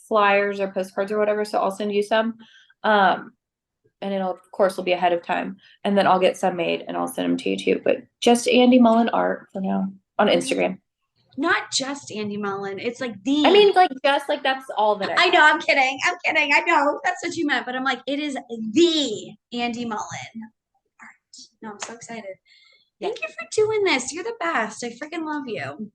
flyers or postcards or whatever. So I'll send you some. And it'll of course will be ahead of time. And then I'll get some made and I'll send them to you too. But just Andi Mullen art for now on Instagram. Not just Andi Mullen. It's like the. I mean, like just like that's all that I know. I'm kidding. I'm kidding. I know that's what you meant, but I'm like, it is the Andi Mullen art. No, I'm so excited. Thank you for doing this. You're the best. I freaking love you.